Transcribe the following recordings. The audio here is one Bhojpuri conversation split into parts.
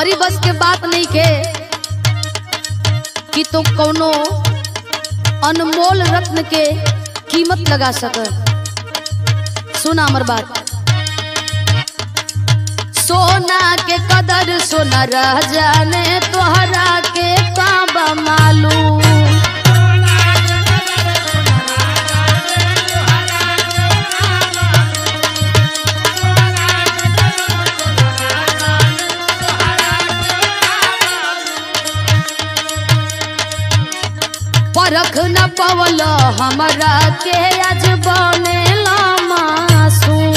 तोहरी बस के बात नहीं के कि तो कोनो अनमोल रत्न के कीमत लगा सक। सुना हमर बात, सोना के कदर सोना रह जाने तोहरा के काबा मालूम। परख न पवल हमरा के आज बनेला मासूम।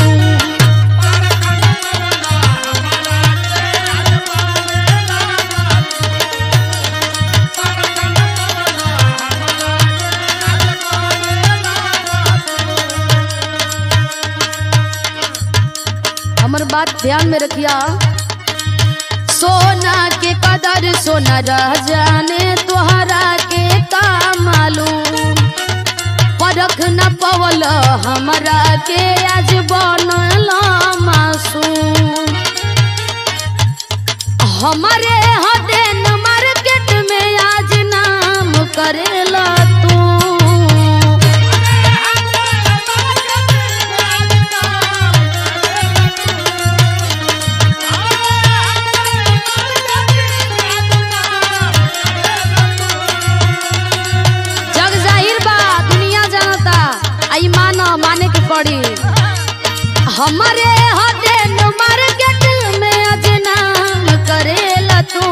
हमर बात ध्यान में रखिया, सोना के कदर सोना रह जाने तोहरा के का मालूम। परख न पवल हमरा के आज बनला मासूम। हमारे हदेन मार्केट में आज नाम करेला तू। माने के पड़ी हमारे हदेन मार्केट में आज नाम करेला तू।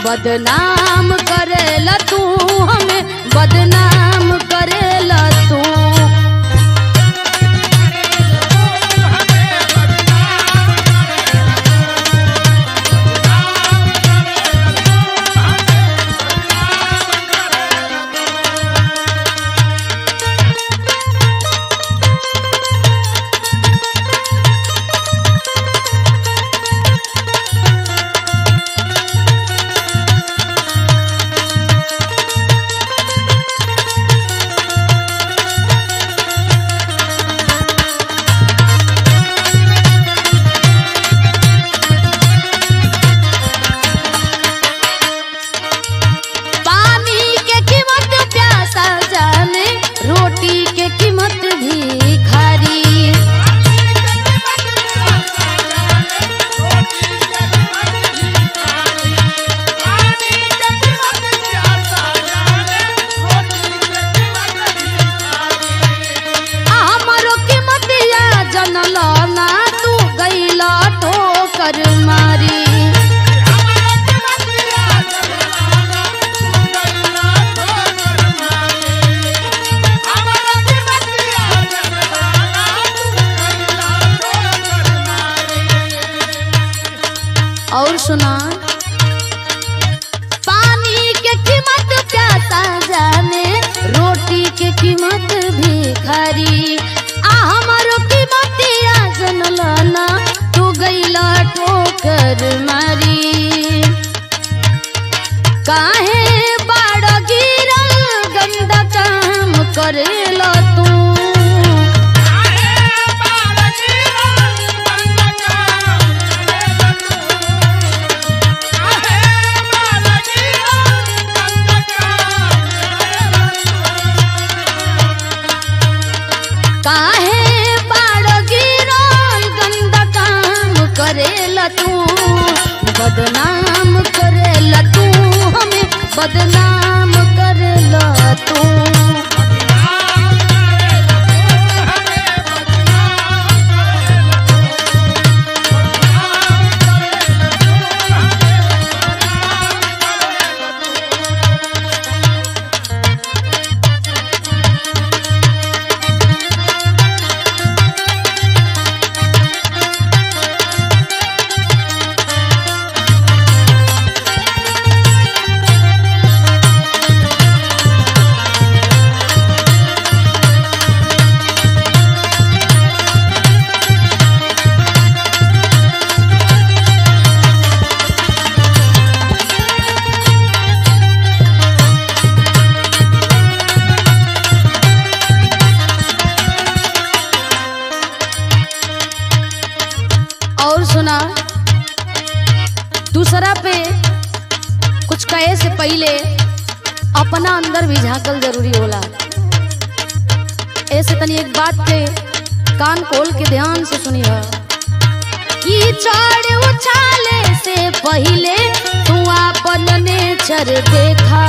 बदनाम करेला तू, हमें बदनाम करेला तू। रोटी के कीमत भिखारी। हमारो कीमतिया जनल ना तू गईला ठोकर मारी। और सुना, पानी के कीमत प्यासा जाने रोटी के कीमत भिखारी। हमारो कीमतिया जनल ना तू गईला ठोकर मारी। काहे बाड़ गिरल गंदा काम करेला तू। काहे बाड़ गिरल गंदा काम करेला तू। बदनाम करेला तू, हमें बदनाम करेला तू। अपना अंदर भी झांकल जरूरी होला। ऐसे तनी एक बात के कान खोल के ध्यान से सुनिए कि चढ़ उछाले से पहले तू अपन नेचर देखा।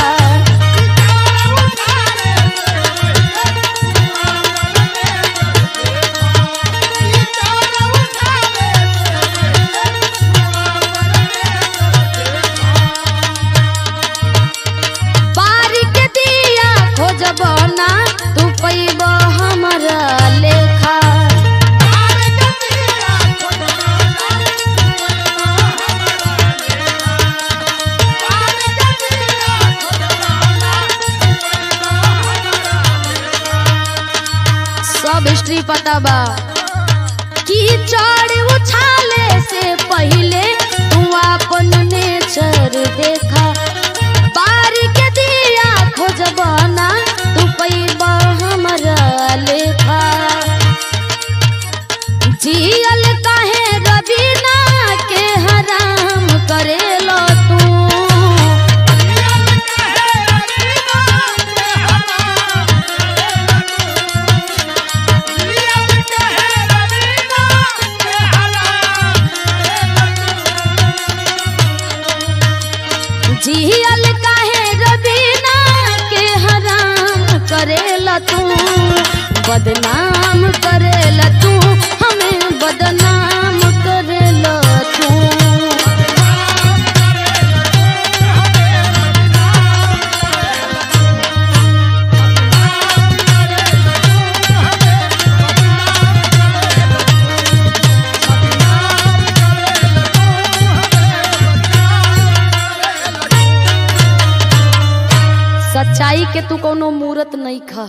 ना तू पैब हमारा लेखा। सब हिस्ट्री पता बा कि चढ़ उछाले से पहले तू अपन नेचर देखा। बारी के दिया खोजबना तू पैब हमारा लेखा। जियल काहे रबीना के हराम करेलो तू। जियल काहे रबीना के हराम करेला तू। बदनाम करेला तू हमें बदनाम करेला तू। सच्चाई के तू कोनो मूरत नहीं खा।